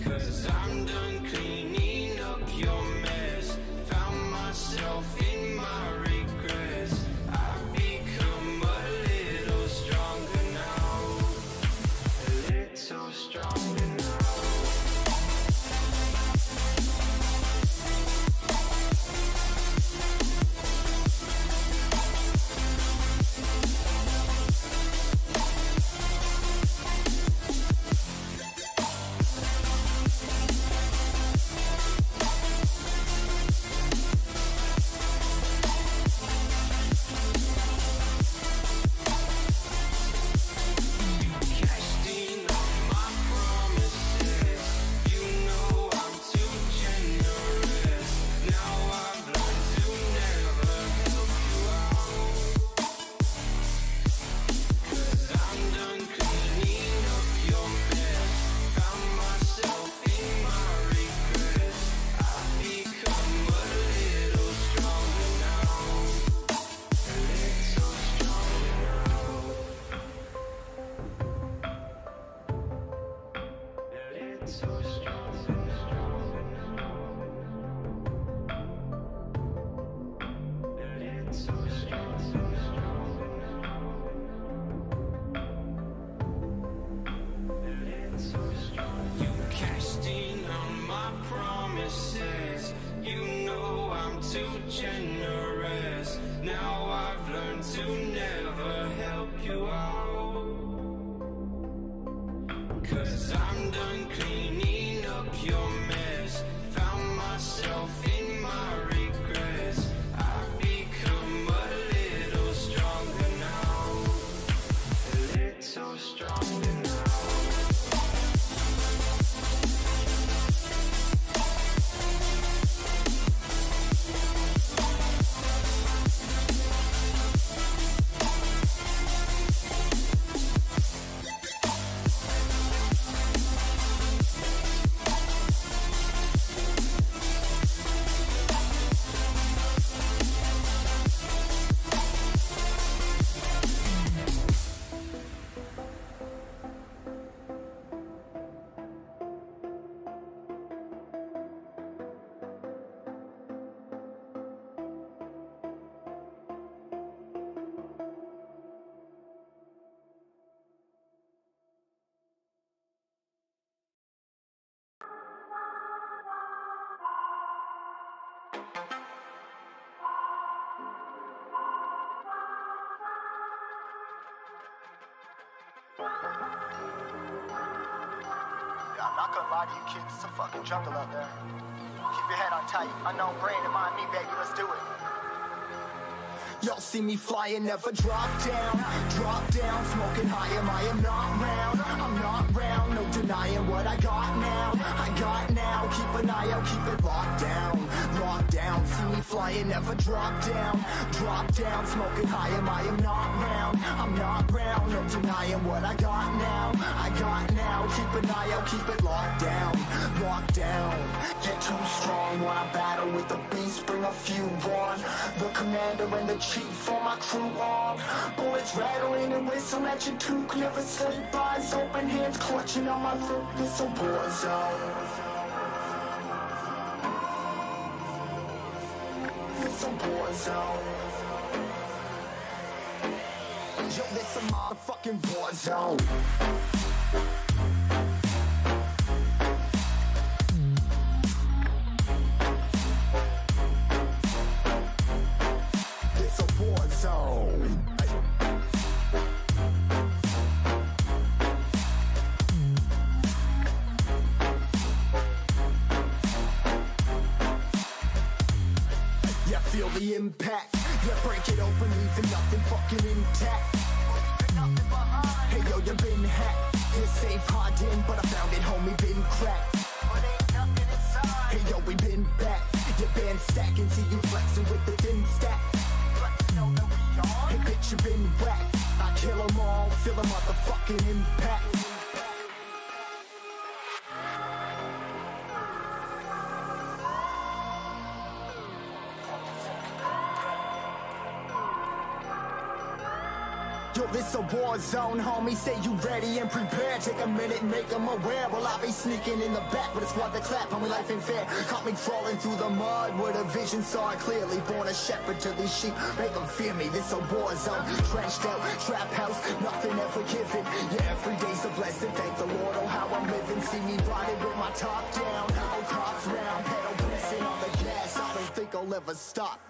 'Cause I'm done cleaning up your mess. Found myself in my regrets. I've become a little stronger now. A little stronger now. I'm not gonna lie to you kids, it's a fucking jungle out there. Keep your head on tight, unknown brain and mind me, baby, let's do it. Y'all see me flying, never drop down, smoking high, I am not round, I'm not round, no denying what I got now, keep an eye out, keep it locked down, see me flying, never drop down, smoking high, I am not round, I'm not round, no denying what I got now, keep an eye out, keep it locked down, get too strong when I battle with the beast, bring a few on, the commander and the chief for my crew on, bullets rattling and whistle at your toque, never sleep, eyes open, hands clutching on my throat, this a war zone. It's a war zone. Yo, this a motherfucking war zone. It's a war zone. Feel the impact, yeah, break it open, leaving nothing fucking intact. Hey yo, you been hacked, you're safe hiding, but I found it, homie, been cracked. Hey yo, we been back, your band stacking, see you flexing with the thin stack. Hey bitch, you been whacked, I kill them all, feel the motherfucking impact. Yo, Yo, this a war zone, homie. Say you ready and prepared. Take a minute and make them aware. Well, I'll be sneaking in the back, but it's what the clap, homie, life ain't fair. Caught me crawling through the mud with a vision, saw it clearly. Born a shepherd to these sheep, make them fear me. This a war zone, trashed out, trap house, nothing ever given. Yeah, every day's a blessing, thank the Lord, oh how I'm living. See me riding with my top down, oh cops round, pedal pressing on the gas. I don't think I'll ever stop.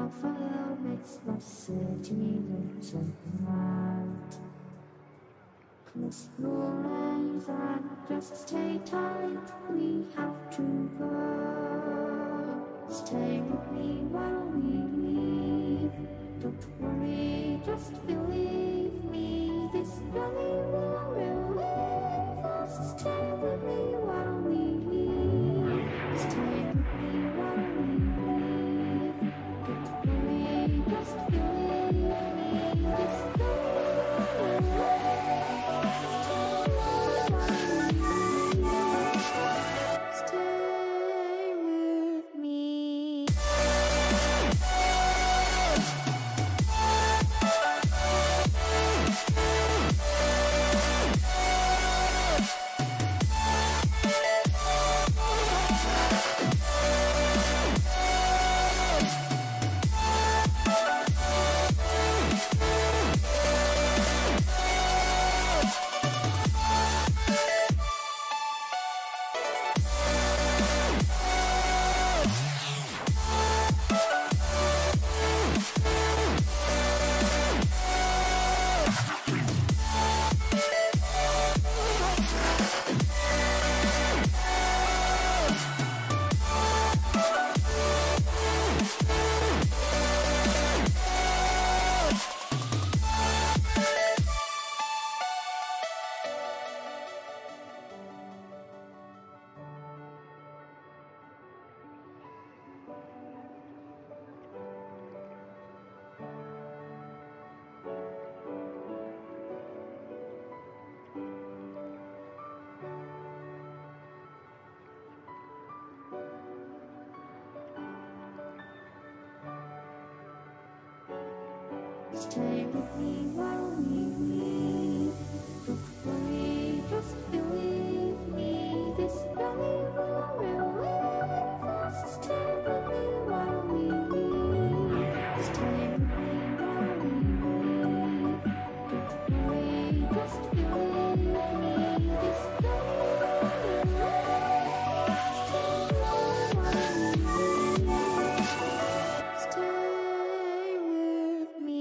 Our fire makes the city look so bright. Close your eyes and just stay tight. We have to go. Stay with me while we leave. Don't worry, just believe me. This journey will relieve us. Stay with me while we leave. Stay with me while we leave. Don't worry, just believe me. This journey will relieve us. Stay with me. Stay with me while we leave. Don't worry, just believe me. This journey will relieve us. Stay with me while we leave. Stay with me while we leave. Don't worry, just believe me. This journey will relieve us. Stay while we leave. Stay with me.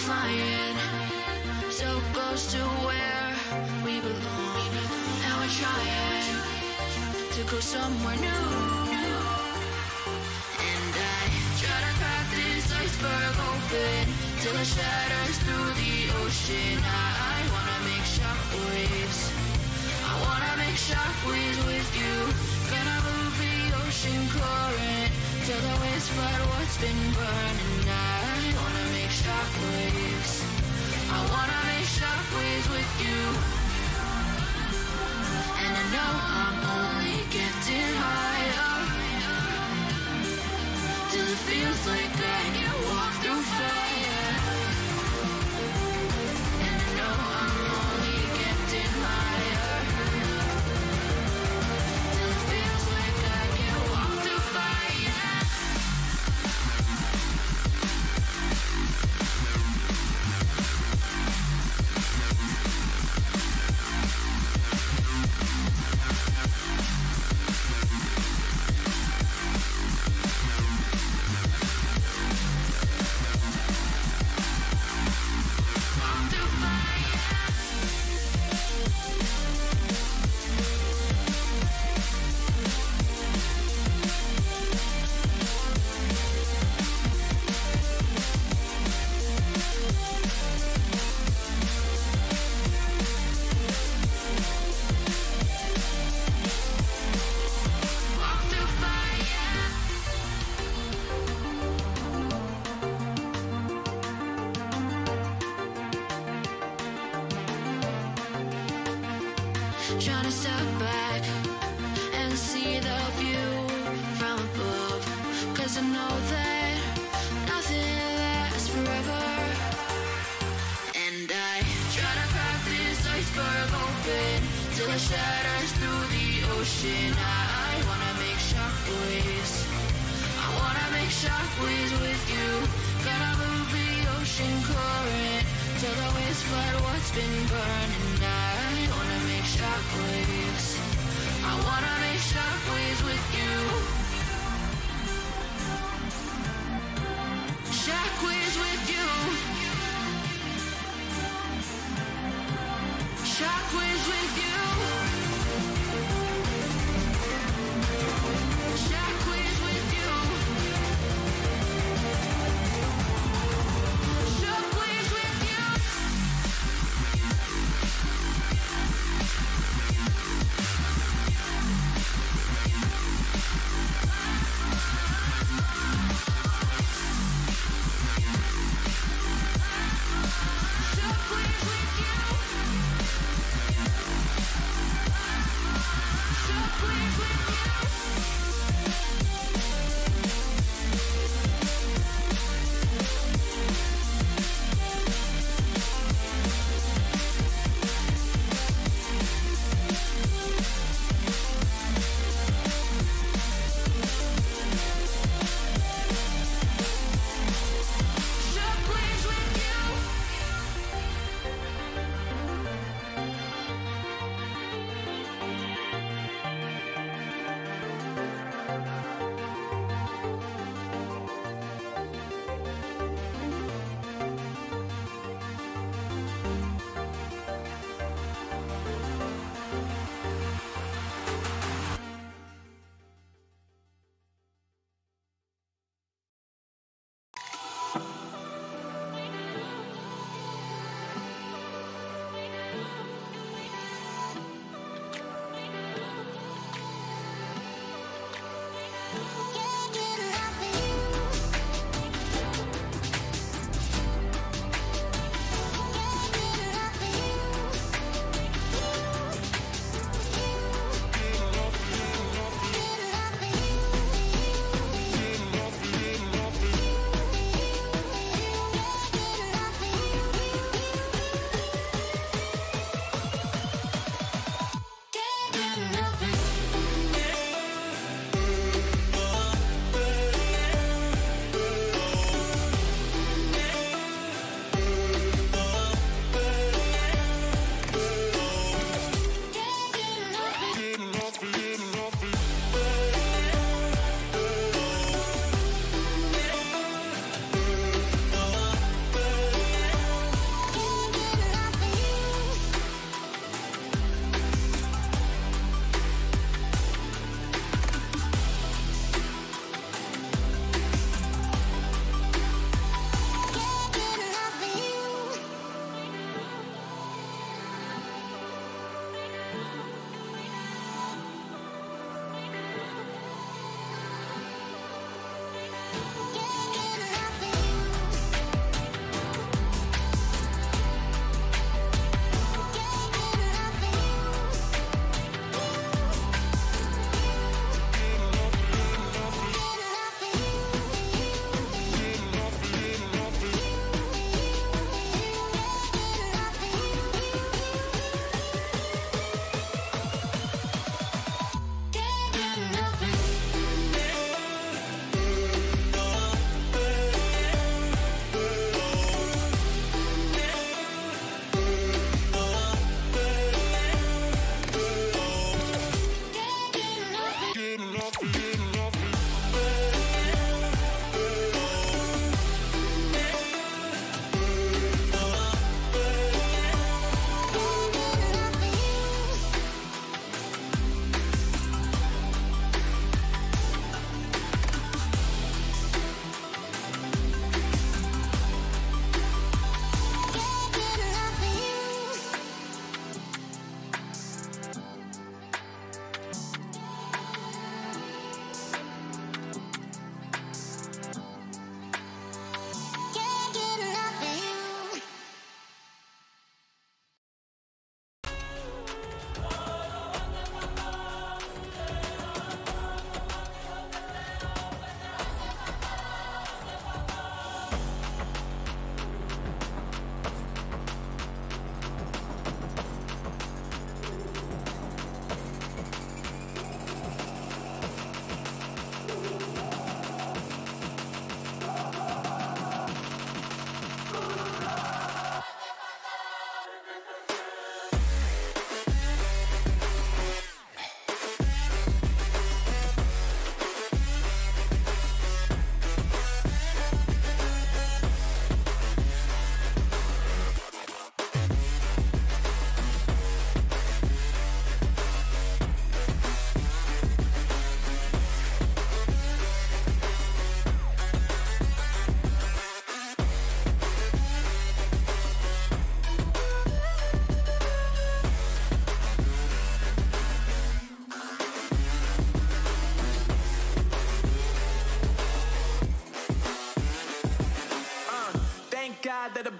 Flying so close to where we belong, and we're trying to go somewhere new. And I try to crack this iceberg open till it shatters through the ocean. I wanna make shockwaves. I wanna make shockwaves with you. Gonna move the ocean current till the waves flood what's been burning. I wanna make shockwaves. I wanna make shockwaves with you. And I know I'm only getting higher till it feels like I can walk through fire. And I know I'm only getting higher trying to step back and see the view from above. Cause I know that nothing lasts forever. And I try to crack this iceberg open till it shatters through the ocean. I wanna make shockwaves. I wanna make shockwaves with you. Gonna move the ocean current till the waves flood what's been burning. I wanna make shockwaves. I wanna make shockwaves with you. Shockwaves with you. Shockwaves with you. Shockwaves with you. Shockwaves with you.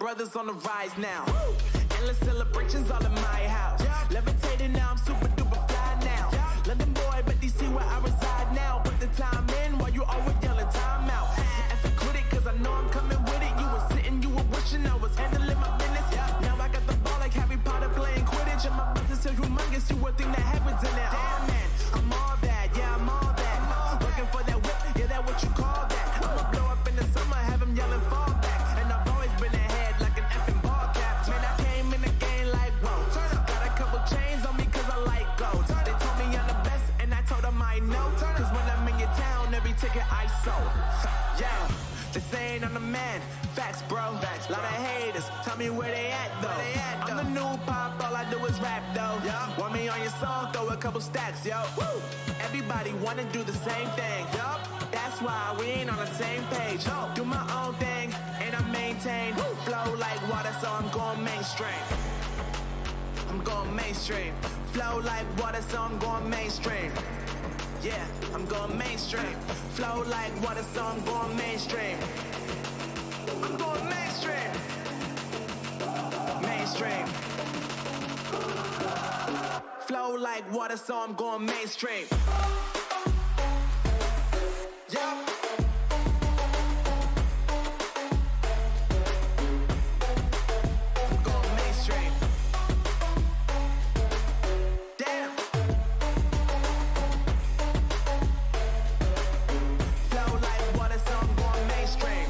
brothers on the rise now. Endless celebrations all in my house. Levitating now, I'm super duper fly now. London boy, but DC where I reside now. Put the time in while you always yelling time out. And for quit it, cause I know I'm coming with it. You were sitting, you were wishing I was handling my business. Now I got the ball like Harry Potter playing Quidditch. And my business is humongous, you would think that happens in there. Damn man, I'm all that, yeah, I'm all that. Looking for that whip, yeah, that what you call that. I'ma blow up in the summer, have them yelling fall back. And I've always been ahead like an effing ball cap. Man, I came in the game like, whoa. Got a couple chains on me cause I like gold. They told me I'm the best and I told them I know. Cause when I'm in your town, every ticket I sold. Yeah, they saying I'm the man. Facts, bro. Facts, lot of haters. Tell me where they at, though. I'm the new pop, all I do is rap, though. Want me on your song, throw a couple stacks, yo. Woo! Everybody wanna do the same thing. That's why we ain't on the same page. Do my own thing, and I maintain. Flow like water, so I'm going mainstream. I'm going mainstream. Flow like water, so I'm going mainstream. Yeah, I'm going mainstream. Flow like water, so I'm going mainstream. I'm going mainstream. Mainstream. Flow like water, so I'm going mainstream. Yeah. I'm going mainstream. Damn. Flow like water, so I'm going mainstream.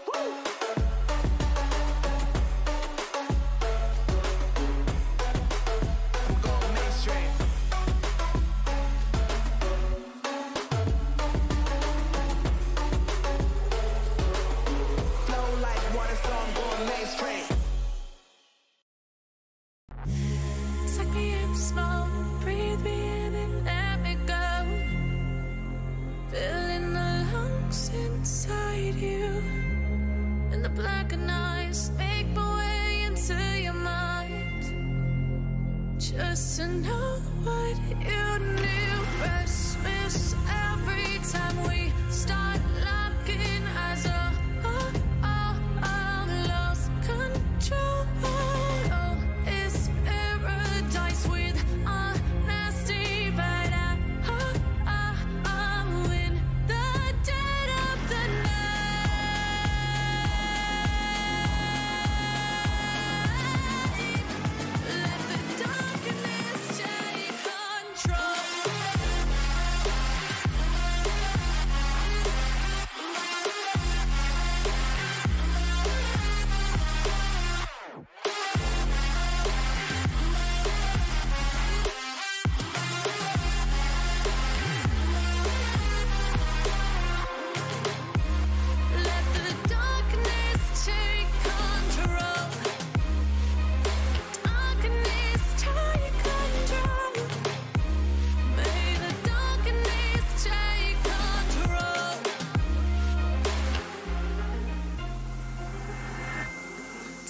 Woo. I'm going mainstream. Flow like water, so I'm going mainstream. Suck me in slow, breathe me in and let me go. Filling the lungs inside you. And the blackened eyes make my way into your mind. Just to know what you knew. Restless every time we start locking eyes. Lost control. Oh, it's paradise with honesty, but I'm in the dead of the night. Let the darkness take control. Let the darkness take control. Darkness take control. May the darkness take control.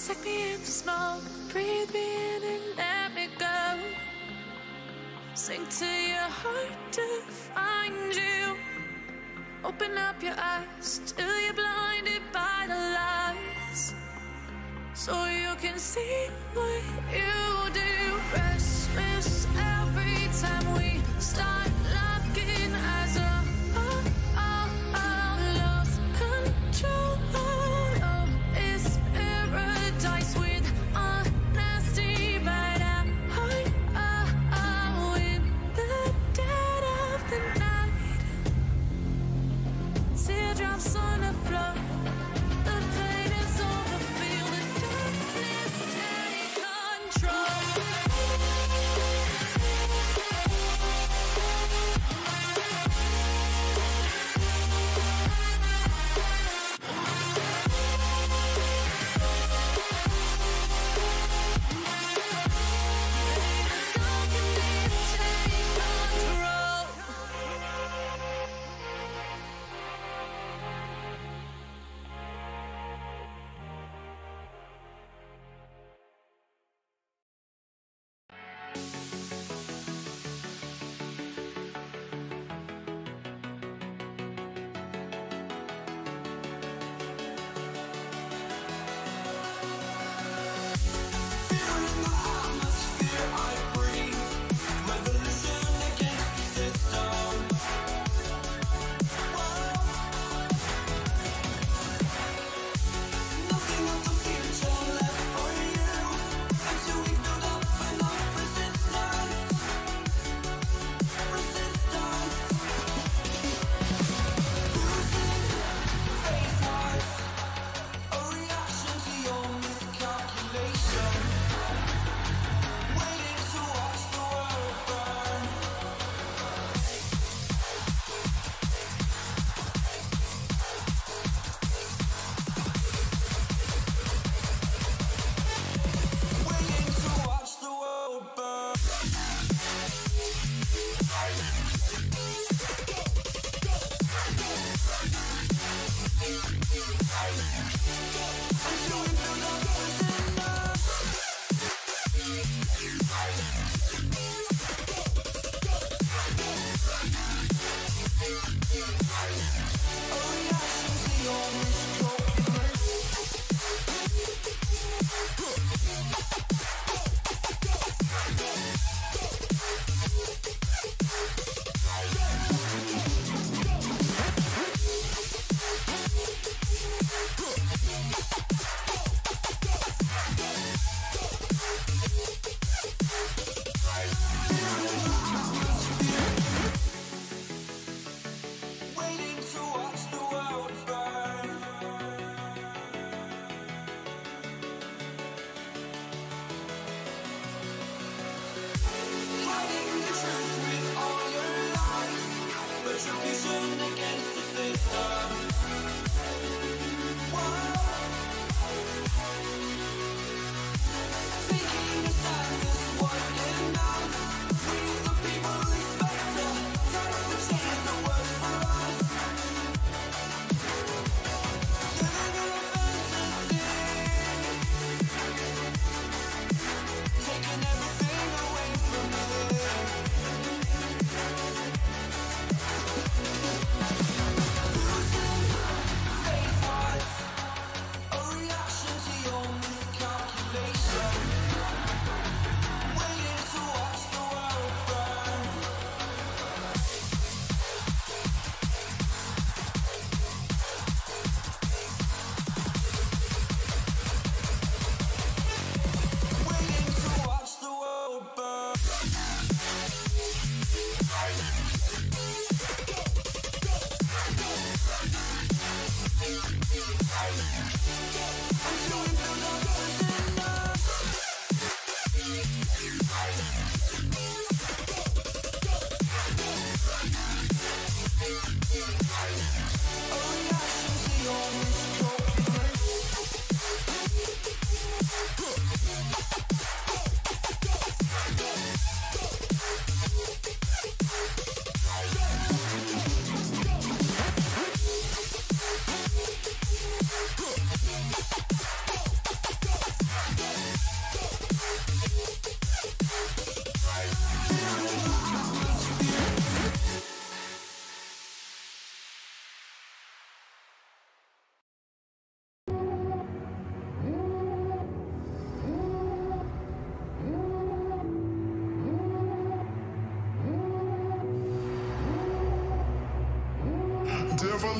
Take me in the smoke, breathe me in and let me go. Sink to your heart to find you. Open up your eyes till you're blinded by the lies, so you can see what you do. Restless every time we start locking eyes. Lost control. Oh, it's paradise with honesty, but I'm in the dead of the night. Teardrops on the floor. The pain is over. Feel the darkness take control.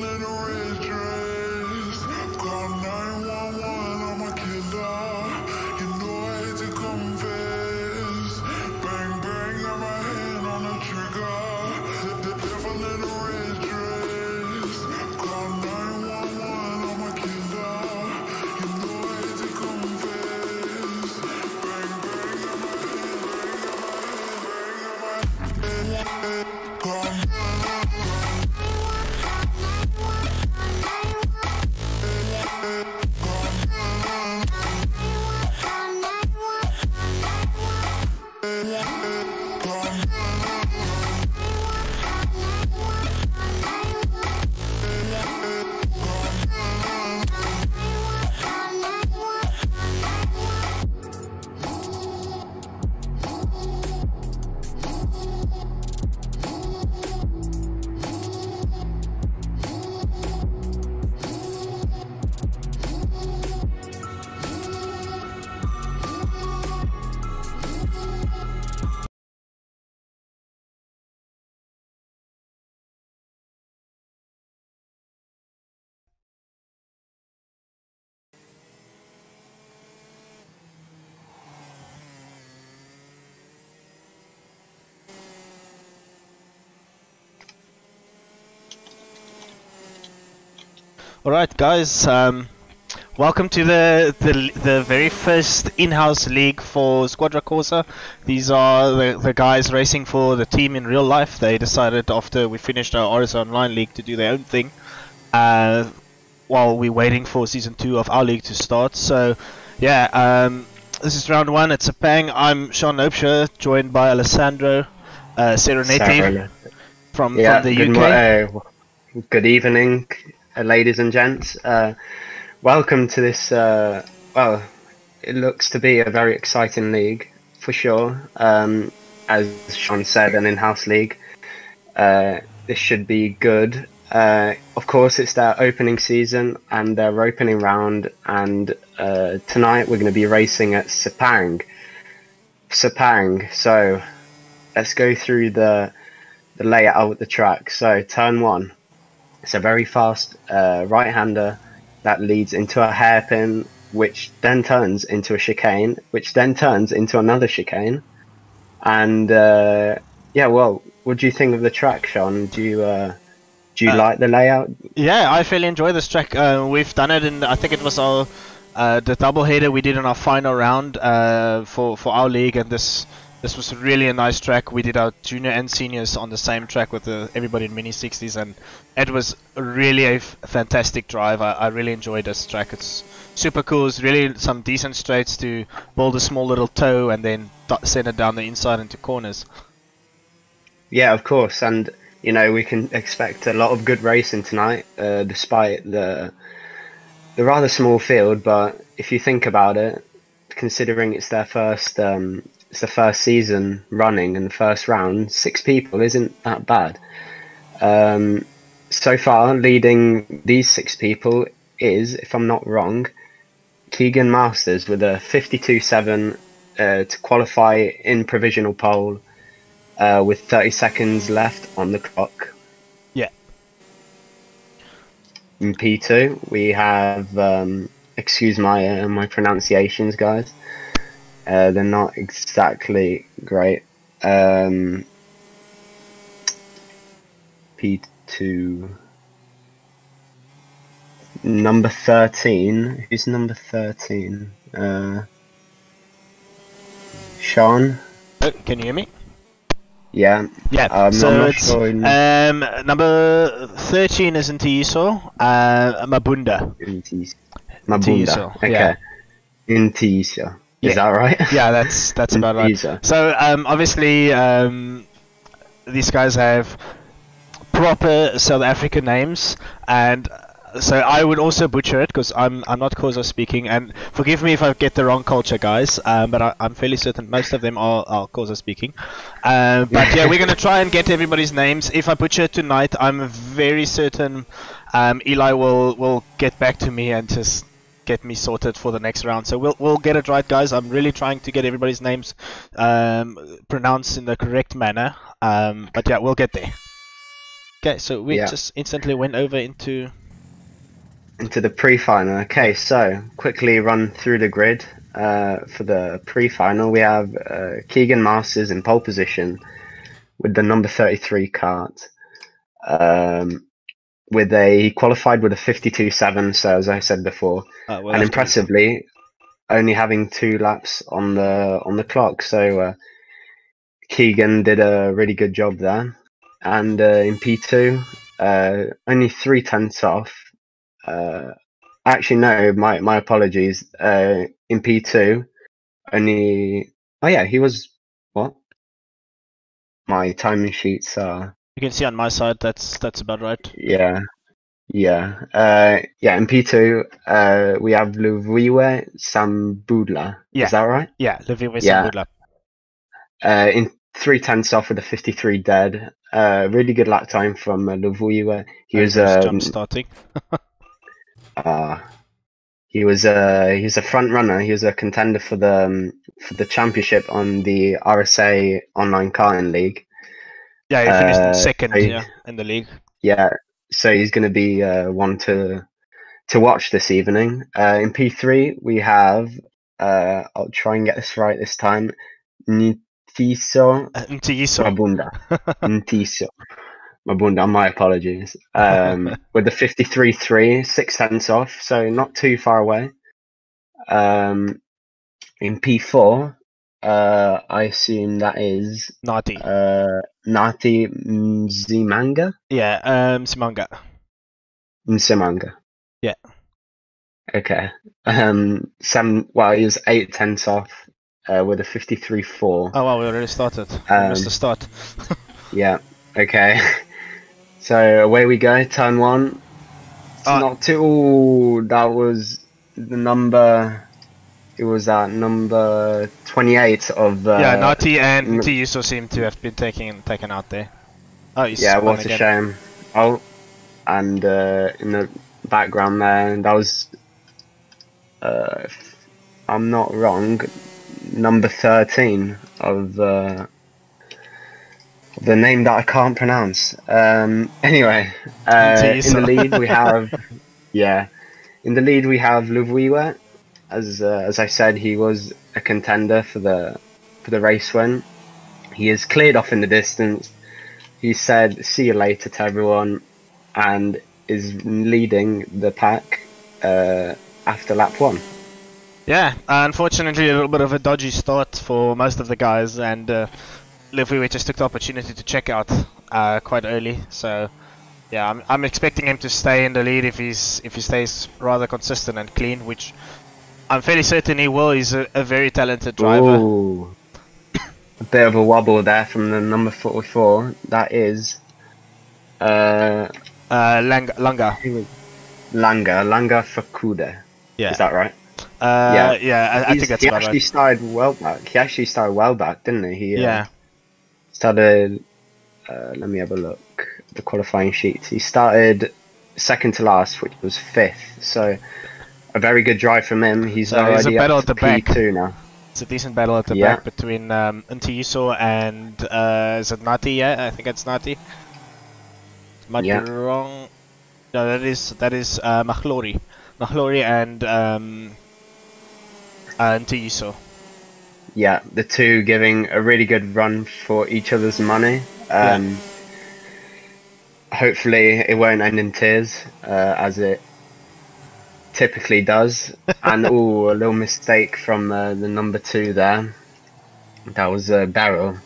devil in a red dress. Call 911, I'm a killer. You know I hate to confess. Bang, bang, got my hand on the trigger. The devil in a red dress. Call 911, I'm a killer. You know I hate to confess. Bang, bang, got my hand. Call Alright guys, welcome to the very first in-house league for Squadra Corse. These are the guys racing for the team in real life. They decided after we finished our RS Online league to do their own thing while we're waiting for Season 2 of our league to start. So yeah, this is round 1 at SEPANG. I'm Sean Opesher, joined by Alessandro Sereneti from the UK. Good evening, ladies and gents. Welcome to this, well, it looks to be a very exciting league, for sure. As Sean said, an in-house league. This should be good. Of course, it's their opening season and their opening round, and tonight we're going to be racing at SEPANG. So let's go through the layout of the track. So turn 1. It's a very fast right-hander that leads into a hairpin, which then turns into a chicane, which then turns into another chicane. And yeah, well, what do you think of the track, Sean? Do you like the layout? Yeah, I really enjoy this track. We've done it in, I think it was our the double header we did in our final round for our league, and this was really a nice track. We did our junior and seniors on the same track with everybody in mini 60s, and it was really a fantastic drive. I really enjoyed this track. It's super cool. It's really some decent straights to build a small little toe and then send it down the inside into corners. Yeah, of course, and you know, we can expect a lot of good racing tonight, despite the rather small field. But if you think about it, considering it's their first it's the first season running and the first round, 6 people isn't that bad. So far, leading these 6 people is, if I'm not wrong, Keegan Masters with a 52.7 to qualify in provisional pole with 30 seconds left on the clock. Yeah. In P2, we have, excuse my pronunciations, guys. They're not exactly great. P2. Number 13. Who's number 13? Sean? Can you hear me? Yeah. Yeah. So it's number 13 is Intiso. Mabunda. Mabunda. Okay. Yeah. Intiso. Is that right? Yeah, that's about right. So obviously these guys have proper South African names, and so I would also butcher it because I'm not Corse speaking, and forgive me if I get the wrong culture, guys, but I'm fairly certain most of them are Corse speaking. But yeah, we're gonna try and get everybody's names. If I butcher it tonight, I'm very certain Eli will get back to me and just get me sorted for the next round. So we'll get it right, guys. I'm really trying to get everybody's names pronounced in the correct manner. But yeah, we'll get there. Okay, so we Yeah. just instantly went over into. Into the pre-final. Okay, so quickly run through the grid. For the pre-final, we have Keegan Masters in pole position with the number 33 kart. He qualified with a 52.7, so as I said before, We'll and have to be some- impressively, only having 2 laps on the clock. So Keegan did a really good job there. And in P2, only 3/10 off. Actually, no, my apologies. In P2, only. Oh yeah, he was. What? My timing sheets are. You can see on my side that's about right. Yeah, yeah, yeah. In P2, we have Luviwe Sambudla. Yeah. Is that right? Yeah, Liviwe Yeah. Sambudla. In 3/10 off with a 53 dead. Really good lap time from Luviwe. He was jump starting. He's a front runner. He was a contender for the championship on the RSA Online Karting League. Yeah, he finished in second. so he- Yeah, in the league. Yeah, so he's going to be one to watch this evening. In P3 we have I'll try and get this right this time. Ntiso Ntiyiso. Mabunda. Ntiso Mabunda. My apologies. With the 53.3, 6/10 off, so not too far away. In P4, I assume that is Nati. Nati Mzimanga? Yeah, Simanga. Mzimanga. Yeah. Okay. He was 8/10 off with a 53.4. Oh wow, we already started. We missed the start. Yeah. Okay. So away we go. Turn 1. It's not too. Ooh, that was the number. It was that number 28 of. Yeah, Nati and Ntiyiso seem to have been taken out there. Oh, he's Yeah, spun what again. a shame. Oh, and in the background there, that was. If I'm not wrong, number 13 of the name that I can't pronounce. Anyway, in the lead we have, in the lead we have Luviwe. As I said, he was a contender for the race win. He is cleared off in the distance. He said, "See you later" to everyone, and is leading the pack after lap 1. Yeah, unfortunately a little bit of a dodgy start for most of the guys, and Liviwe just took the opportunity to check out quite early. So yeah, I'm expecting him to stay in the lead if he stays rather consistent and clean, which I'm fairly certain he will. He's a very talented driver. Ooh. A bit of a wobble there from the number 44. That is Langa. Langa Fakuda. Yeah. Is that right? Yeah, I think that's he about actually right. started well back. He actually started well back, didn't he? Yeah. Started. Let me have a look. The qualifying sheets. He started second to last, which was 5th. So a very good drive from him. He's already a battle up at the to back. P2 now. It's a decent battle at the back between Ntiyiso and is it Nati? Yeah, I think it's Nati. Might be wrong. No, that is Mahlori. Mahlori and Ntiyiso. Yeah, the two giving a really good run for each other's money. Hopefully it won't end in tears, as it typically does. And a little mistake from the number 2 there. That was Barrel.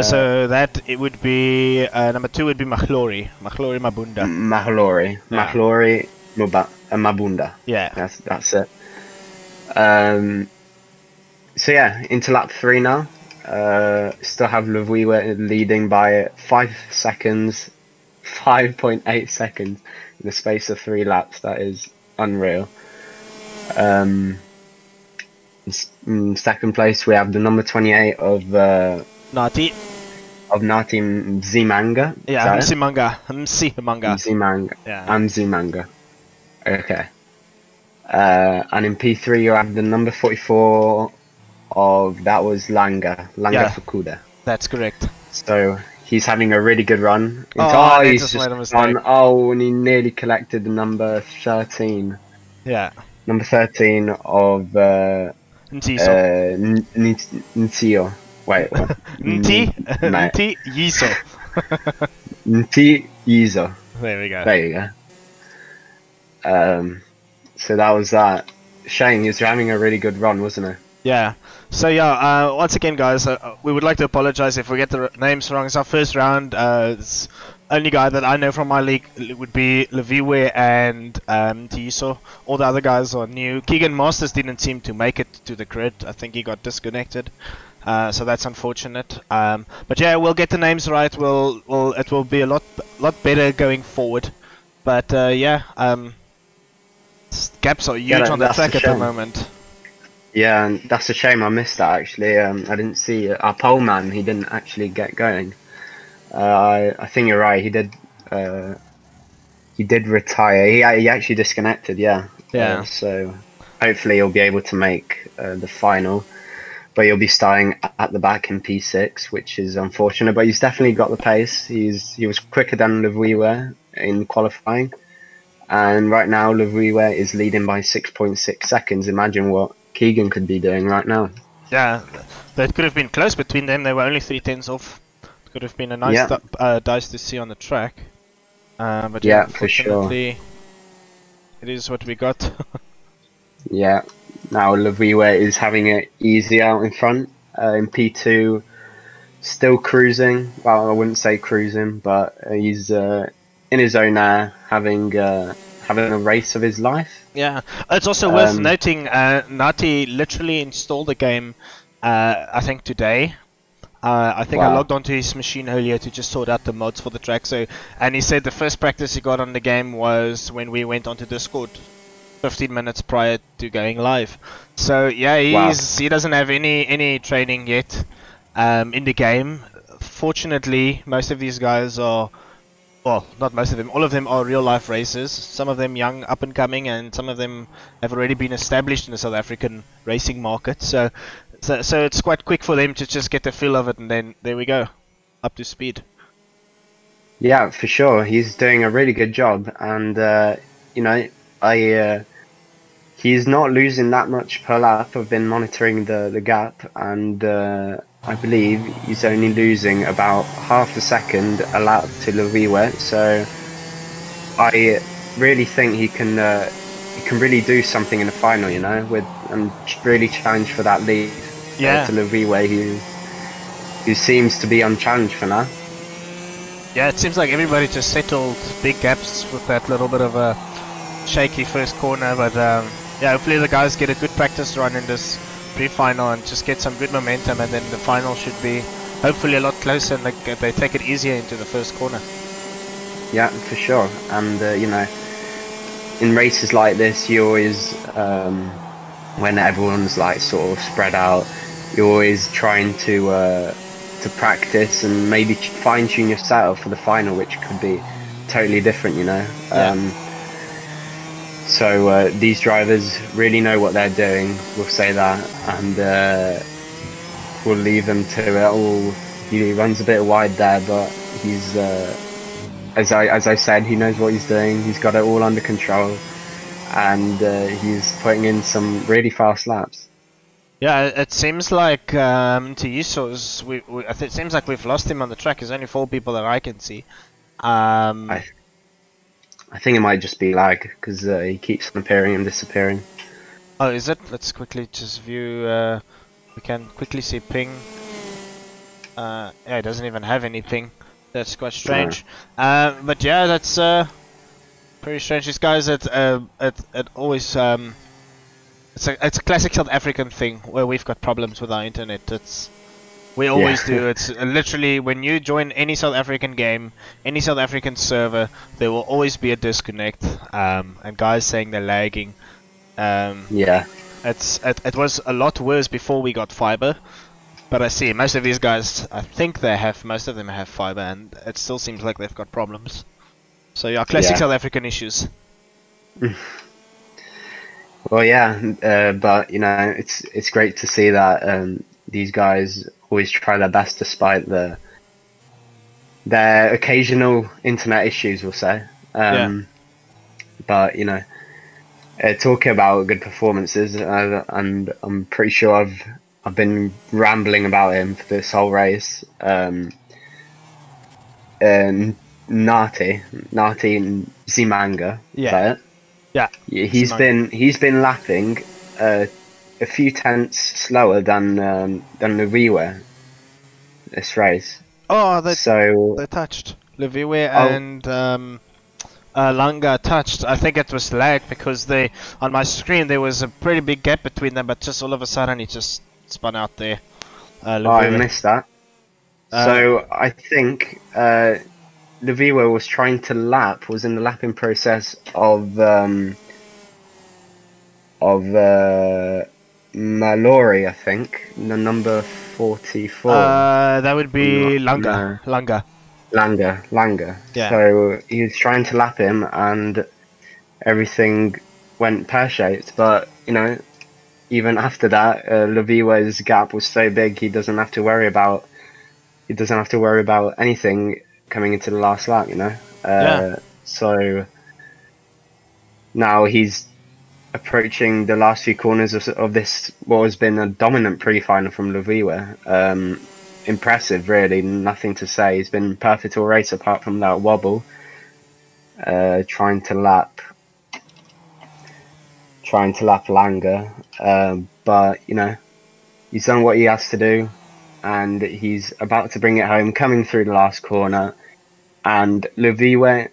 So that it would be number 2 would be Mahlori Mabunda. Mahlori Mabunda. Yeah. That's it. So yeah, into lap 3 now. Still have Luviwe leading by 5 seconds, 5.8 seconds in the space of 3 laps. That is unreal. In second place we have the number 28 of Nati. Mzimanga. Yeah, Mzimanga. Yeah. Mzimanga. Okay. And in P3 you have the number 44 of, that was Langa Yeah. Fukuda. That's correct. So he's having a really good run. They He's just just made a mistake. gone. Oh, and he nearly collected the number 13. Yeah. Number 13 of Ntiso. Ntio. Wait, what? Nti? Mate. Nti Yiso. Nti Yizo. There we go. There you go. So that was that. Shane, he was having a really good run, wasn't he? Yeah. So yeah, once again, guys, we would like to apologize if we get the names wrong. It's our first round. It's only guy that I know from my league would be Leviwe and Tiso. All the other guys are new. Keegan Masters didn't seem to make it to the grid. I think he got disconnected. So that's unfortunate. But yeah, we'll get the names right. It will be a lot better going forward. But yeah, gaps are huge on the track at the moment. Yeah, and that's a shame. I missed that actually. I didn't see our pole man. He didn't actually get going. I think you're right. He did retire. He actually disconnected. Yeah. Yeah. So hopefully he'll be able to make the final. But he'll be starting at the back in P6, which is unfortunate. But he's definitely got the pace. He was quicker than Leviwe in qualifying, and right now Leviwe is leading by 6.6 seconds. Imagine what Keegan could be doing right now. Yeah, that could have been close between them. They were only 3/10 off. It could have been a nice dice to see on the track. But yeah, for sure. It is what we got. Yeah. Now Leviwe is having it easy out in front. In P2, still cruising. Well, I wouldn't say cruising, but he's in his own air, having a race of his life. Yeah, it's also worth noting Nati literally installed the game, I think today. I think I logged onto his machine earlier to just sort out the mods for the track. And he said the first practice he got on the game was when we went onto Discord 15 minutes prior to going live. So yeah, he doesn't have any training yet in the game. Fortunately, most of these guys are, well, not most of them, all of them are real life racers. Some of them young, up and coming, and some of them have already been established in the South African racing market. So it's quite quick for them to just get the feel of it, and then there we go, up to speed. Yeah, for sure. He's doing a really good job, and you know, he's not losing that much per lap. I've been monitoring the gap, and I believe he's only losing about half a second a lap to Leviwe. So I really think he can really do something in the final, you know, and really challenge for that lead. Yeah. To Leviwe, who seems to be unchallenged for now. Yeah, it seems like everybody just settled big gaps with that little bit of a shaky first corner, but yeah, hopefully the guys get a good practice run in this pre-final and just get some good momentum, and then the final should be hopefully a lot closer, and they take it easier into the first corner. Yeah, for sure. And you know, in races like this, you always when everyone's like sort of spread out, you're always trying to practice and maybe fine-tune yourself for the final, which could be totally different, you know. So these drivers really know what they're doing, we'll say that, and we'll leave them to it. Oh, he runs a bit wide there, but he's as I said, he knows what he's doing. He's got it all under control, and he's putting in some really fast laps. Yeah, it seems like Tiyiso's. It seems like we've lost him on the track. There's only 4 people that I can see. I think it might just be lag, because he keeps on appearing and disappearing. Oh, is it? Let's quickly just view. We can quickly see ping. Yeah, it doesn't even have any ping. That's quite strange. But yeah, that's pretty strange. These guys, it always it's a classic South African thing where we've got problems with our internet. We always do. It's literally when you join any South African game, any South African server, there will always be a disconnect, and guys saying they're lagging. Yeah. It was a lot worse before we got fiber, but I see most of these guys, I think most of them have fiber, and it still seems like they've got problems. So yeah, classic South African issues. Well, yeah, but you know, it's great to see that these guys always try their best despite the Their occasional internet issues, we'll say. But you know, talking about good performances, and I'm pretty sure I've been rambling about him for this whole race. Nati Zimanga. Yeah. Is that it? Yeah. He's been lapping a few tenths slower than Leviwe this race. Oh, they So touched. Leviwe and Langa touched. I think it was lag because on my screen there was a pretty big gap between them, but just all of a sudden he just spun out there. I missed that. So I think Leviwe was trying to was in the lapping process of Mallory, I think, the number 44. That would be Langa. Langa. Yeah. So he was trying to lap him, and everything went pear-shaped. But you know, even after that, Leviwe's gap was so big, he doesn't have to worry about anything coming into the last lap. You know. So now he's approaching the last few corners of this, what has been a dominant pre-final from Leviwe. Impressive, really, nothing to say. He's been perfect all race apart from that wobble. Trying to lap Langa, but you know, he's done what he has to do, and he's about to bring it home, coming through the last corner, and Leviwe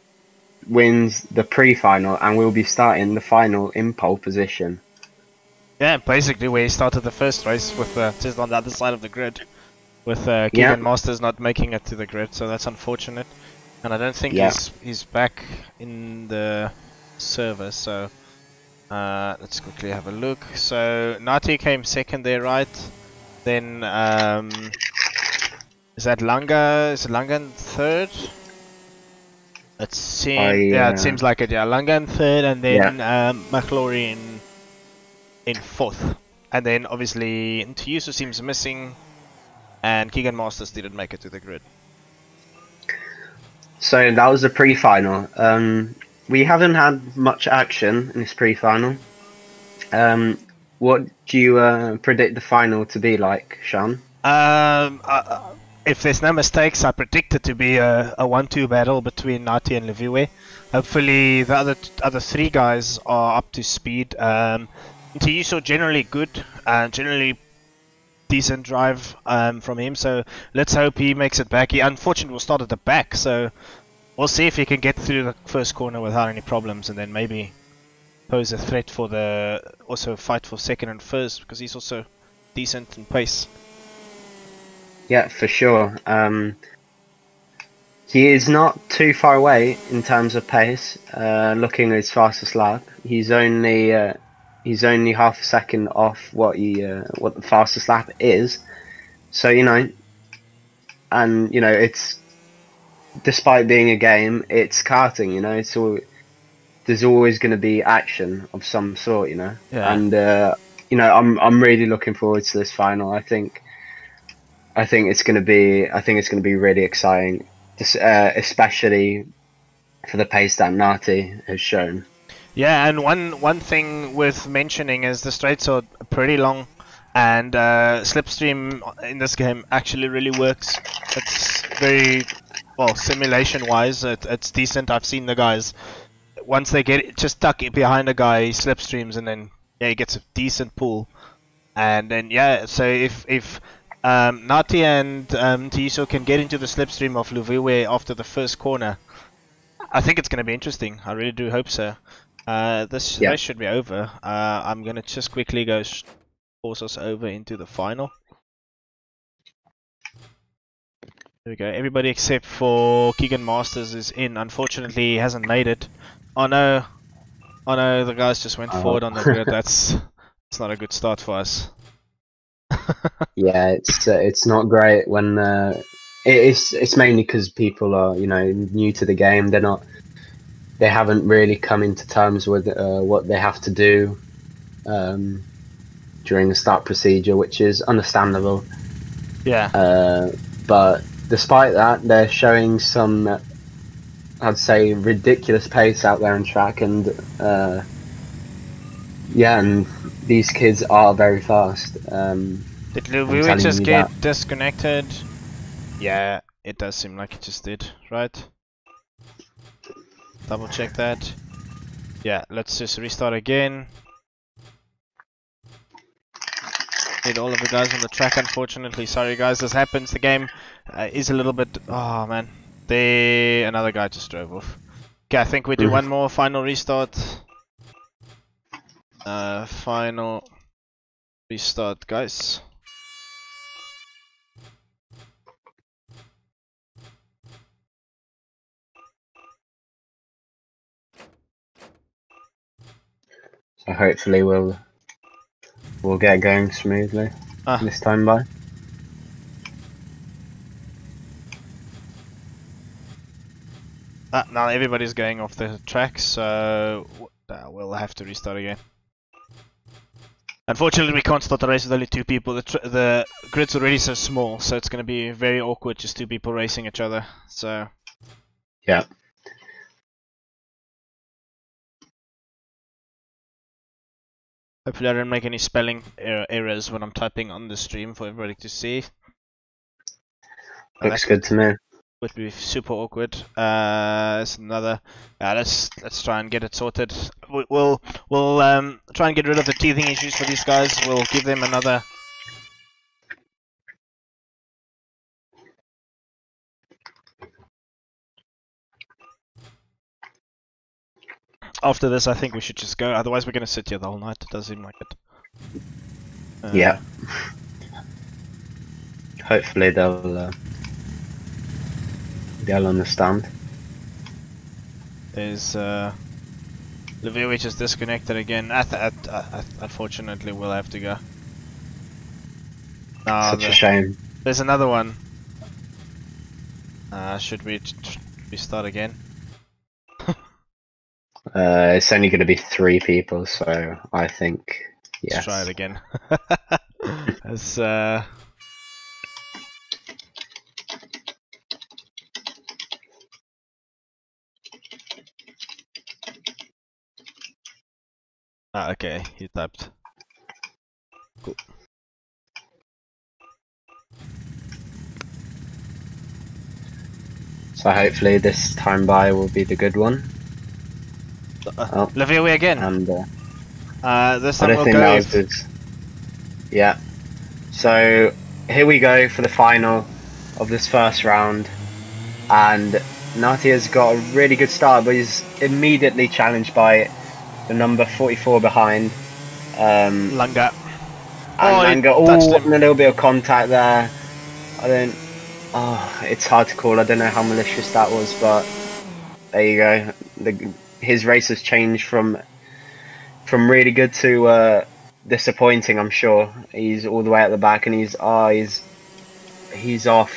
wins the pre-final, and we'll be starting the final in pole position. Yeah, basically where he started the first race, with just on the other side of the grid, with Keegan Masters not making it to the grid, so that's unfortunate. And I don't think he's back in the server, so let's quickly have a look. So Nati came second there, right? Then is that Langa? Is it Langa in third? It seems like it. Yeah, Langa in third, and then McLaury in fourth, and then obviously Ntiyusu seems missing, and Keegan Masters didn't make it to the grid. So that was the pre-final. We haven't had much action in this pre-final. What do you predict the final to be like, Sean? If there's no mistakes, I predict it to be a 1-2 battle between Nati and Leviwe. Hopefully the other three guys are up to speed. Ntiyusu generally good, generally decent drive from him, so let's hope he makes it back. He unfortunately will start at the back, so we'll see if he can get through the first corner without any problems, and then maybe pose a threat for also fight for second and first, because he's also decent in pace. Yeah, for sure. He is not too far away in terms of pace. Looking at his fastest lap, he's only half a second off what the fastest lap is. So you know, and you know, it's, despite being a game, it's karting. You know, there's always going to be action of some sort. You know, and you know, I'm really looking forward to this final. I think it's going to be really exciting, especially for the pace that Nati has shown. Yeah, and one thing worth mentioning is the straights are pretty long, and slipstream in this game actually really works. It's very well, simulation-wise, it's decent. I've seen the guys, once they get just stuck behind a guy, he slipstreams, and then he gets a decent pull. And then so if Nati and Ntiyusu can get into the slipstream of Leviwe after the first corner, I think it's going to be interesting. I really do hope so. This race should be over. I'm going to just quickly force us over into the final. There we go. Everybody except for Keegan Masters is in. Unfortunately, he hasn't made it. Oh no, the guys just went forward on the grid. It's not a good start for us. Yeah, it's not great when it's mainly because people are, you know, new to the game. They haven't really come into terms with what they have to do during the start procedure, which is understandable. Yeah. But despite that, they're showing some, I'd say, ridiculous pace out there on track, and yeah, and these kids are very fast. Did I'm Louis telling just you get that. disconnected? Yeah, it does seem like it just did, right? Double check that. Yeah, let's just restart again. Need all of the guys on the track, unfortunately. Sorry guys, this happens. The game is a little bit... Oh man. Another guy just drove off. Okay, I think we do one more final restart. Final restart, guys. So hopefully we'll get going smoothly this time by. Now everybody's going off the track, so we'll have to restart again. Unfortunately, we can't start the race with only 2 people. The grid's already so small, so it's going to be very awkward, just 2 people racing each other. So yeah. Hopefully I don't make any spelling errors when I'm typing on the stream for everybody to see. Looks good to me. Would be super awkward. It's another. Let's try and get it sorted. We'll try and get rid of the teething issues for these guys. We'll give them another. After this, I think we should just go. Otherwise, we're gonna sit here the whole night. It does seem like it. Yeah. Hopefully they'll understand. There's Lviv just disconnected again. Unfortunately, we'll have to go. Such a shame. There's another one. Should we start again? It's only going to be 3 people, so I think yes. Let's try it again. It's okay, he typed. Cool. So hopefully this time by will be the good one. Lviv again. And this time I we'll don't think go. that was good. Yeah. So here we go for the final of this first round, and Nati has got a really good start, but he's immediately challenged by the number 44 behind. Lunga. And Lunga, and a little bit of contact there. It's hard to call. I don't know how malicious that was, but there you go. His race has changed from really good to disappointing. I'm sure he's all the way at the back, and he's off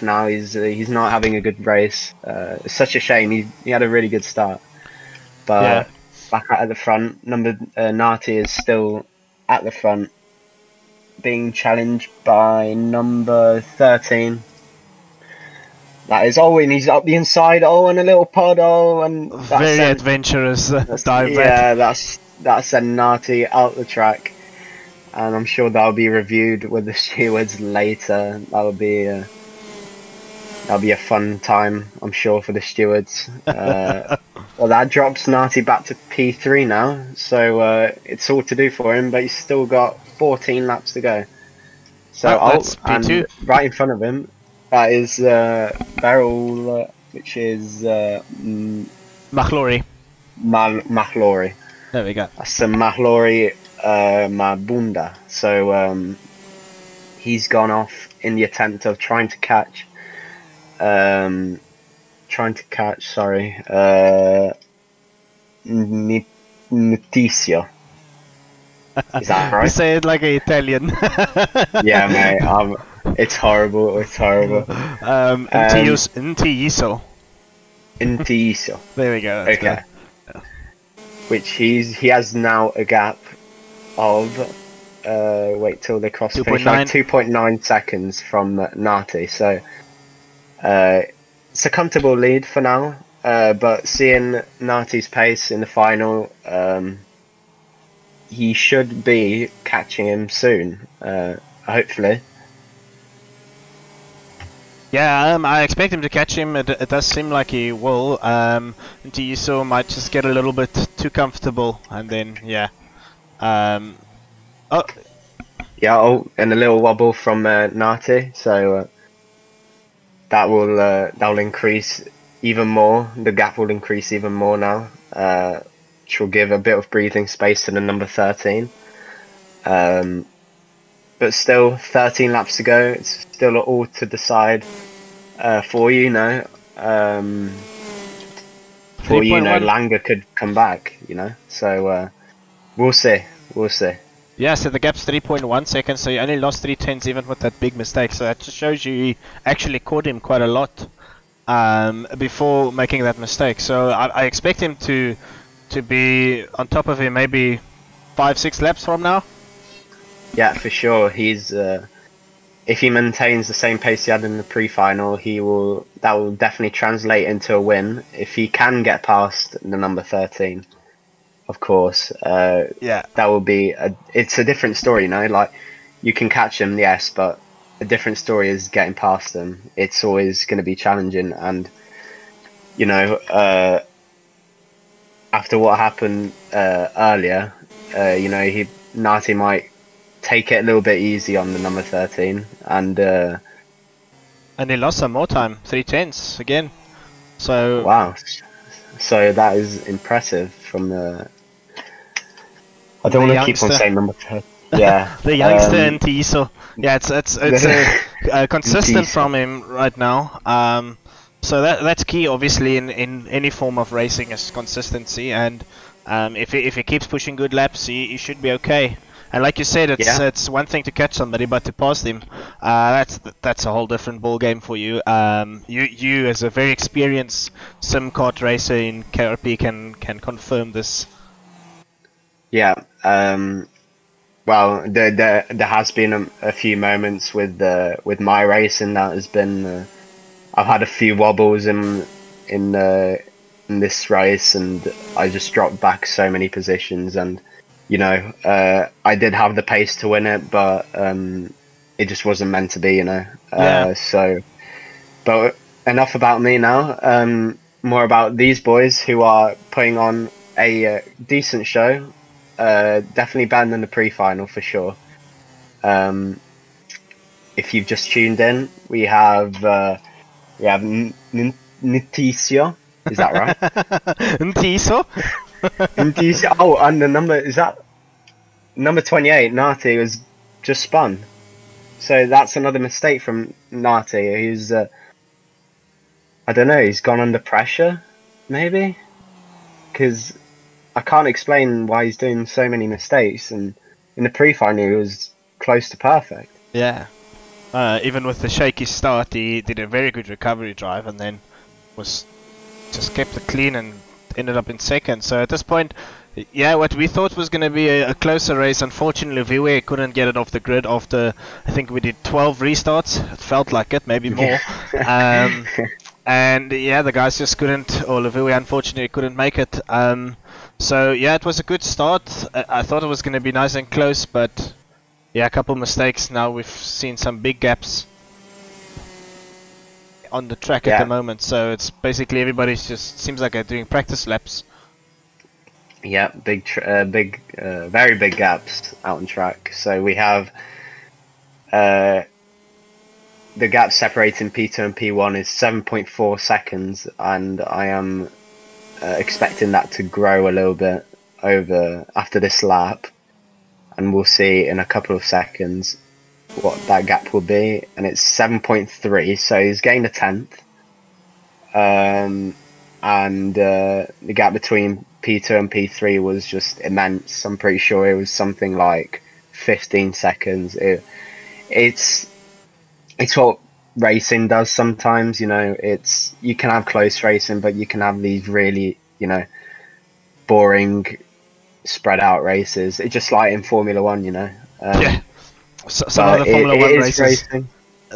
now. He's not having a good race. It's such a shame. He had a really good start, but yeah. Back at the front, Nati is still at the front, being challenged by number 13. That is Owen. He's up the inside. Oh, and a little puddle, and very adventurous dive. Yeah, that's sent Nati out the track, and I'm sure that'll be reviewed with the stewards later. That'll be a fun time, I'm sure, for the stewards. Well, that drops Nati back to P3 now, so it's all to do for him, but he's still got 14 laps to go. So that's P2. And right in front of him, that is Beryl, which is McLaury. McLaury. There we go. That's the McLaury Mabunda. So he's gone off in the attempt of trying to catch. Notizio. Is that right? You say it like an Italian. Yeah, mate. It's horrible. It's horrible. Intiiso. Intiiso. There we go. Okay. Yeah. Which he has now a gap of wait till they cross the finish line, 2.9 seconds from Nati. So It's a comfortable lead for now, but seeing Nati's pace in the final, he should be catching him soon, hopefully. Yeah, I expect him to catch him. It does seem like he will. Tiso might just get a little bit too comfortable, and then yeah. Oh, Yeah, and a little wobble from Nati, so that'll increase even more. The gap will increase even more now, which will give a bit of breathing space to the number 13. But still, 13 laps to go. It's still all to decide for you, know. For you know, Langer could come back, you know. So we'll see. We'll see. yeah, so the gap's 3.1 seconds, so you only lost 3/10 even with that big mistake. So that just shows you he actually caught him quite a lot before making that mistake. So I expect him to be on top of him maybe 5-6 laps from now. Yeah, for sure. He's if he maintains the same pace he had in the pre-final, that will definitely translate into a win if he can get past the number 13. Of course, Yeah. that will be it's a different story, you know. Like, you can catch him, yes, but a different story is getting past them. It's always going to be challenging, and you know, after what happened earlier, you know, Nati might take it a little bit easy on the number 13, and he lost some more time, 3/10 again. So wow, so that is impressive from the. I don't want to keep on saying number 13. Yeah, the youngster in Tiso. Yeah, it's consistent from him right now. So that's key, obviously, in any form of racing, is consistency. And if he keeps pushing good laps, he should be okay. And like you said, it's one thing to catch somebody, but to pass them, that's a whole different ball game for you. You as a very experienced sim kart racer in KRP can confirm this. Yeah. Well, there has been a few moments with my racing that has been. I've had a few wobbles in this race, and I just dropped back so many positions, and you know, I did have the pace to win it, but it just wasn't meant to be, you know. So, but enough about me now. More about these boys who are putting on a decent show. Definitely better than the pre-final for sure. If you've just tuned in, we have Niticio. Is that right? Ntiso? Niticio. Oh, and the number is that number 28. Nati was just spun, so that's another mistake from Nati. Who's I don't know. He's gone under pressure, maybe, because I can't explain why he's doing so many mistakes, and in the pre-final he was close to perfect. Yeah. Even with the shaky start, he did a very good recovery drive, and then was just kept it clean and ended up in second. So at this point, yeah, what we thought was going to be a closer race, unfortunately Viwe couldn't get it off the grid after, I think we did 12 restarts. It felt like it, maybe more. And yeah, the guys just couldn't, or Viwe unfortunately couldn't make it. So yeah, it was a good start. I thought it was going to be nice and close, but yeah, a couple mistakes. Now we've seen some big gaps on the track at the moment. So it's basically everybody's just seems like they're doing practice laps. Yeah, very big gaps out on track. So we have the gap separating P2 and P1 is 7.4 seconds, and I am expecting that to grow a little bit over after this lap, and we'll see in a couple of seconds what that gap will be, and it's 7.3, so he's gained a tenth. And the gap between P2 and P3 was just immense. I'm pretty sure it was something like 15 seconds. It's what racing does sometimes, you know. You can have close racing, but you can have these really, you know, boring spread out races. It's just like in Formula 1, you know. Yeah, some of the Formula 1 races. Racing.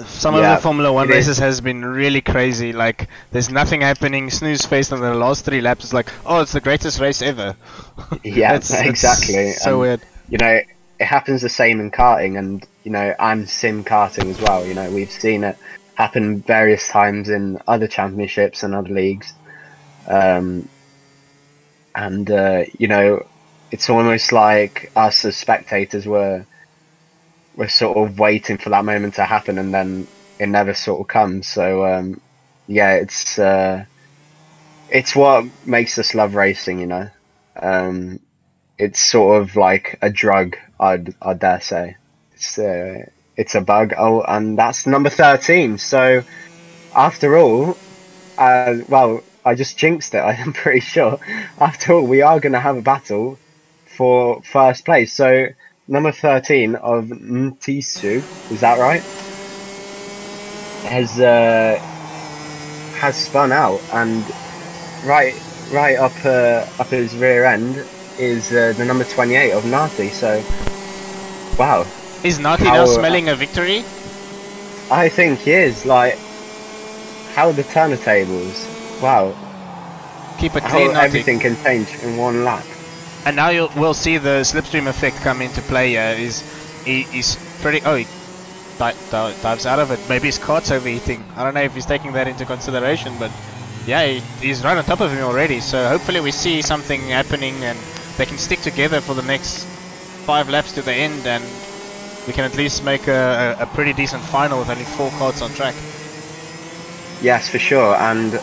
some of the Formula One races has been really crazy. Like, there's nothing happening, snooze faced, and the last 3 laps is like, oh, it's the greatest race ever. Yeah, exactly. It's so weird. You know, it happens the same in karting, and you know, and sim karting as well. You know, we've seen it happen various times in other championships and other leagues. You know, it's almost like us as spectators were sort of waiting for that moment to happen, and then it never sort of comes. So yeah, it's what makes us love racing, you know. It's sort of like a drug, I'd dare say. It's a bug. Oh, and that's number 13. So after all, well, I just jinxed it. I'm pretty sure. After all, we are going to have a battle for first place. So number 13 of Ntisu, is that right? Has spun out, and right up his rear end is the number 28 of Nati. So wow, is Nati now smelling a victory? I think he is. Like, how the turntables, wow, keep it clean, Nati. Everything can change in one lap. And now we'll see the slipstream effect come into play here. He's pretty... Oh, he dives out of it. Maybe his cart's overheating. I don't know if he's taking that into consideration, but yeah, he's right on top of him already. So hopefully we see something happening and they can stick together for the next 5 laps to the end, and we can at least make a pretty decent final with only 4 carts on track. Yes, for sure. And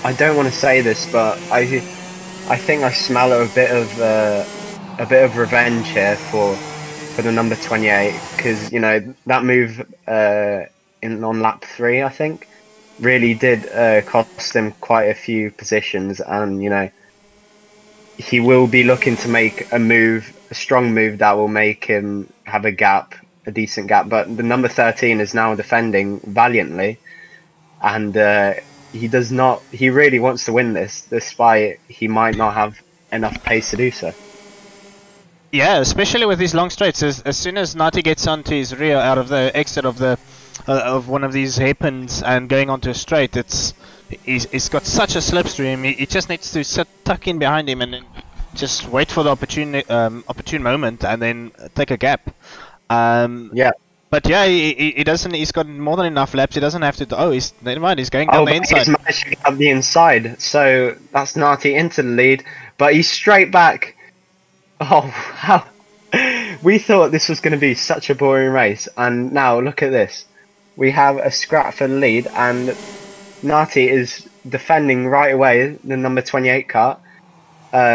I don't want to say this, but I think I smell a bit of revenge here for the number 28, because you know that move on lap 3, I think, really did cost him quite a few positions, and you know he will be looking to make a strong move that will make him have a decent gap. But the number 13 is now defending valiantly, and he really wants to win this, despite he might not have enough pace to do so. Yeah, especially with these long straights. As soon as Nati gets onto his rear out of the exit of one of these hairpins and going onto a straight, he's got such a slipstream. He just needs to tuck in behind him and then just wait for the opportune moment and then take a gap. Yeah. But yeah, he doesn't. He's got more than enough laps. He doesn't have to. Oh, never mind. He's going down the inside. He's managed to get up the inside, so that's Nati into the lead. But he's straight back. Oh, how we thought this was going to be such a boring race, and now look at this. We have a scrap for the lead, and Nati is defending right away the number 28 kart.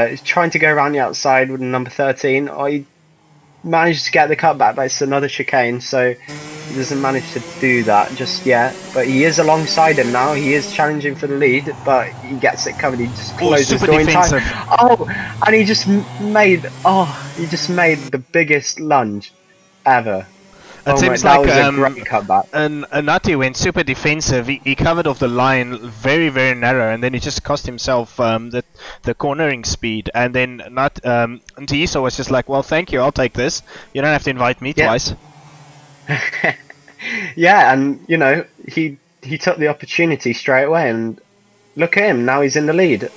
He's trying to go around the outside with the number 13. Oh, he managed to get the cutback, but it's another chicane, so he doesn't manage to do that just yet. But he is alongside him now. He is challenging for the lead, but he gets it covered. He just closes his door in time. Oh, and he just made the biggest lunge ever. It seems that like was a great cutback. And Nati went super defensive. He covered off the line very, very narrow, and then he just cost himself the cornering speed. And then Ntiso was just like, well, thank you, I'll take this. You don't have to invite me twice. Yeah, and you know he took the opportunity straight away, and look at him now. He's in the lead.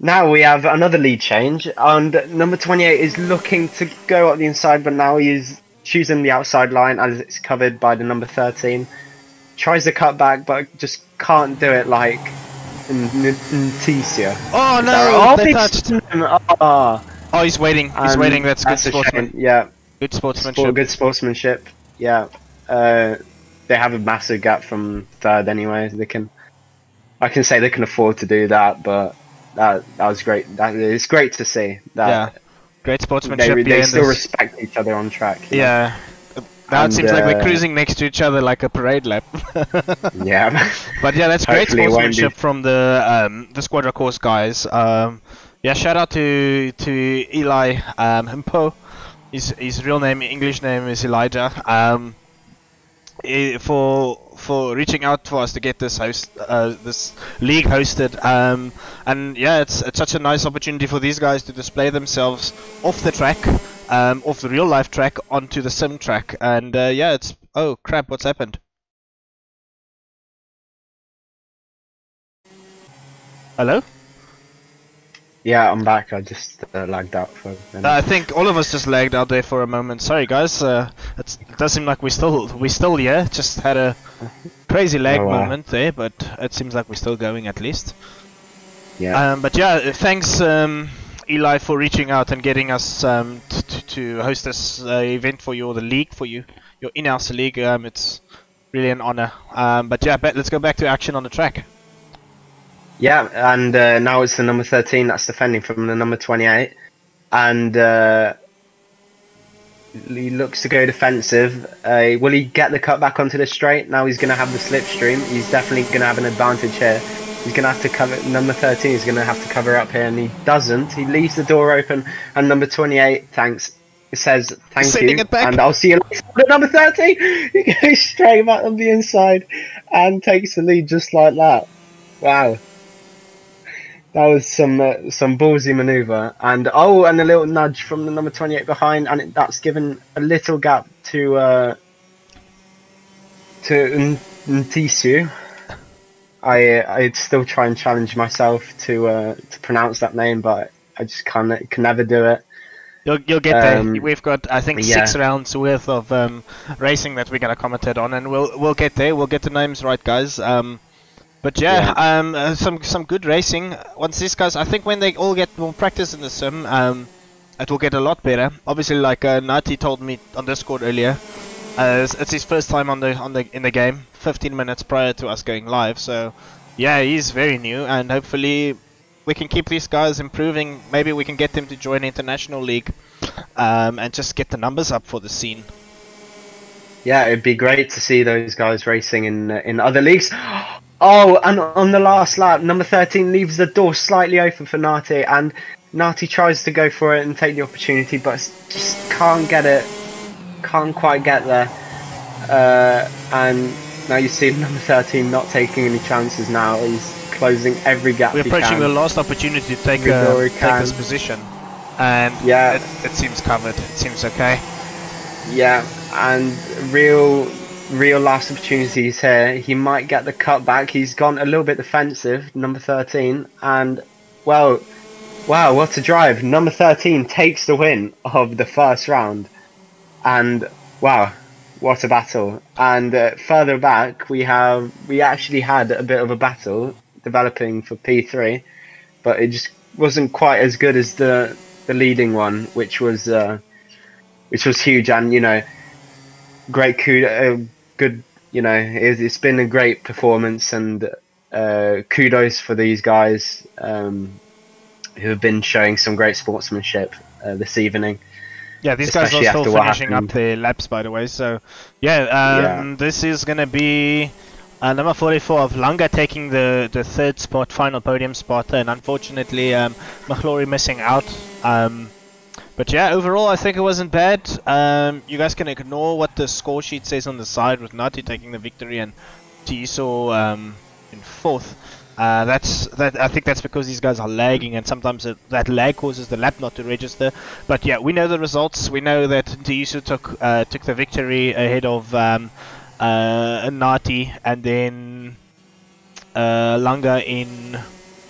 Now we have another lead change, and number 28 is looking to go up the inside, but now he's choosing the outside line as it's covered by the number 13. Tries to cut back, but just can't do it like Ntiso. Oh no! They touched. Oh, he's waiting. He's waiting. That's good sportsmanship. Yeah. Good sportsmanship. Good sportsmanship. Yeah. They have a massive gap from third anyway. I can say they can afford to do that, but that was great. It's great to see that. Yeah. Great sportsmanship. They still respect each other on track. Yeah. Now it seems like we're cruising next to each other like a parade lap. Yeah. But yeah, that's great sportsmanship from the Squadra Corse guys. Yeah, shout out to Eli Himpo. His real name, English name is Elijah. For reaching out for us to get this league hosted. And yeah, it's such a nice opportunity for these guys to display themselves off the track. off the real life track onto the sim track. And yeah, it's oh crap, what's happened? Hello? Yeah, I'm back. I just lagged out for a minute. I think all of us just lagged out there for a moment. Sorry guys, it does seem like we still here. Just had a crazy lag moment there, but it seems like we're still going at least. Yeah. But yeah, thanks Eli for reaching out and getting us to host this event for you, or the league for you, your in-house league. It's really an honor. But yeah, let's go back to action on the track. Yeah, and now it's the number 13 that's defending from the number 28, and he looks to go defensive. Will he get the cut back onto the straight? Now he's going to have the slipstream. He's definitely going to have an advantage here. He's going to have to cover, number 13 is going to have to cover up here, and he doesn't. He leaves the door open, and number 28, thanks. It says thank you, and I'll see you later. But number 13, he goes straight back on the inside and takes the lead just like that. Wow. That was some ballsy manoeuvre, and a little nudge from the number 28 behind, and that's given a little gap to Ntisu. I'd still try and challenge myself to pronounce that name, but I just can never do it. You'll get there. We've got, I think, 6 rounds worth of racing that we're gonna commentate on, and we'll get there. We'll get the names right, guys. But yeah, some good racing. Once these guys, I think when they all get more practice in the sim, it will get a lot better. Obviously, like Nati told me on Discord earlier, it's his first time in the game, 15 minutes prior to us going live. So yeah, he's very new, and hopefully we can keep these guys improving. Maybe we can get them to join International League, and just get the numbers up for the scene. Yeah, it'd be great to see those guys racing in other leagues. Oh, and on the last lap, number 13 leaves the door slightly open for Nati, and Nati tries to go for it and take the opportunity, but just can't get it, can't quite get there. And now you see number 13 not taking any chances now. He's closing every gap he can. We're approaching the last opportunity to take this position, and yeah, it seems covered. It seems okay. Yeah, and real last opportunities here. He might get the cut back. He's gone a little bit defensive, number 13, and wow, what a drive. Number 13 takes the win of the first round, and wow, what a battle. And further back we actually had a bit of a battle developing for P3, but it just wasn't quite as good as the leading one, which was huge. And you know, great good, you know, it's been a great performance, and kudos for these guys who have been showing some great sportsmanship this evening. Yeah, these guys are still finishing up their laps, by the way. So yeah, this is gonna be number 44 of Langa taking the third spot, final podium spot, and unfortunately McClory missing out. But yeah, overall I think it wasn't bad. You guys can ignore what the score sheet says on the side, with Nati taking the victory and Tiso in 4th. I think that's because these guys are lagging, and sometimes that lag causes the lap not to register. But yeah, we know the results. We know that Tiso took the victory ahead of Nati, and then Langa in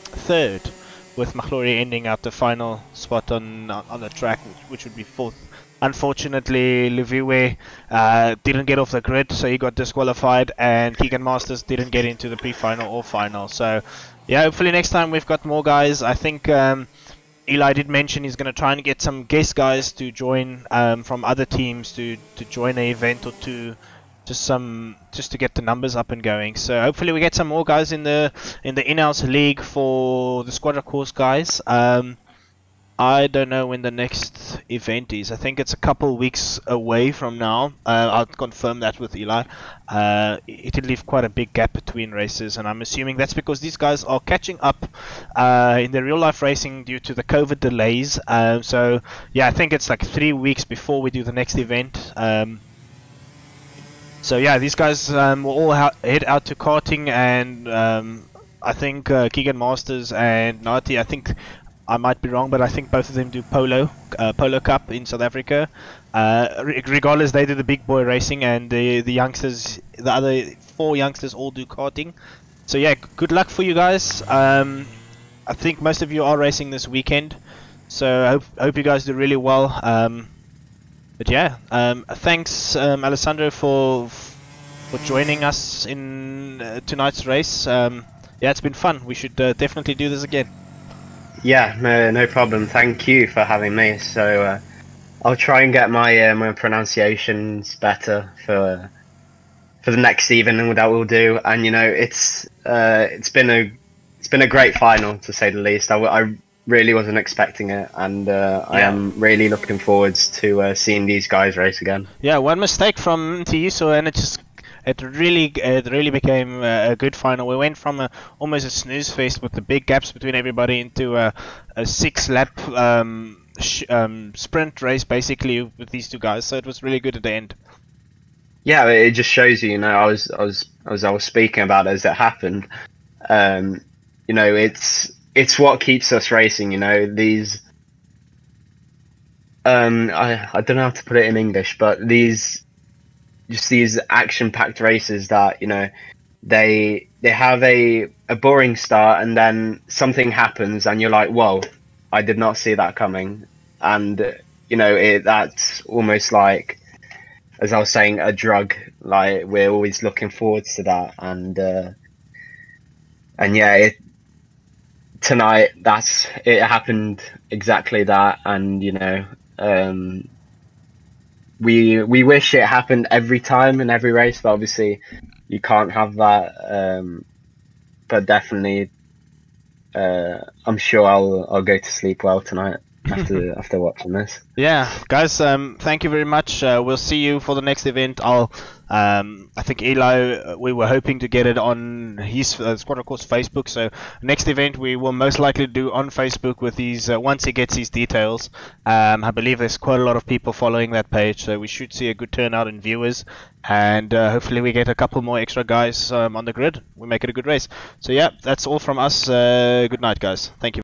3rd, with McClory ending out the final spot on the track, which would be 4th. Unfortunately, Leviwe didn't get off the grid, so he got disqualified, and Keegan Masters didn't get into the pre-final or final. So yeah, hopefully next time we've got more guys. I think Eli did mention he's going to try and get some guest guys to join from other teams to join an event or two, just to get the numbers up and going. So hopefully we get some more guys in the in-house league for the Squadra Corse guys. I don't know when the next event is. I think it's a couple weeks away from now. I'll confirm that with Eli. It'll leave quite a big gap between races, and I'm assuming that's because these guys are catching up in the real life racing due to the COVID delays. So yeah, I think it's like 3 weeks before we do the next event. So yeah, these guys will all head out to karting, and I think Keegan Masters and Nati, I think I might be wrong, but I think both of them do Polo Cup in South Africa. Regardless, they do the big boy racing, and the youngsters, the other 4 youngsters, all do karting. So yeah, good luck for you guys. I think most of you are racing this weekend, so I hope you guys do really well. But yeah, thanks Alessandro for joining us in tonight's race. Yeah, it's been fun. We should definitely do this again. Yeah, no problem. Thank you for having me. So I'll try and get my pronunciations better for the next evening that we'll do. And you know, it's been a great final, to say the least. I really wasn't expecting it, and I am really looking forward to seeing these guys race again. Yeah, one mistake from Tiso, and it really became a good final. We went from almost a snooze fest with the big gaps between everybody into a 6-lap sprint race, basically, with these 2 guys. So it was really good at the end. Yeah, it just shows you. You know, I was speaking about it as it happened. You know, it's what keeps us racing. You know, these. I don't know how to put it in English, but these action-packed races that, you know, they have a boring start, and then something happens and you're like, whoa, I did not see that coming. And you know, that's almost like, as I was saying, a drug. Like, we're always looking forward to that. And yeah, tonight it happened exactly that. And you know, we wish it happened every time in every race, but obviously you can't have that. But definitely, I'm sure I'll go to sleep well tonight after watching this. Yeah, guys, thank you very much. We'll see you for the next event. I think Eli, we were hoping to get it on his Squadra Corse Facebook. So next event we will most likely do on Facebook with these once he gets his details. I believe there's quite a lot of people following that page, so we should see a good turnout in viewers, and hopefully we get a couple more extra guys on the grid. We make it a good race. So yeah, that's all from us. Good night, guys. Thank you.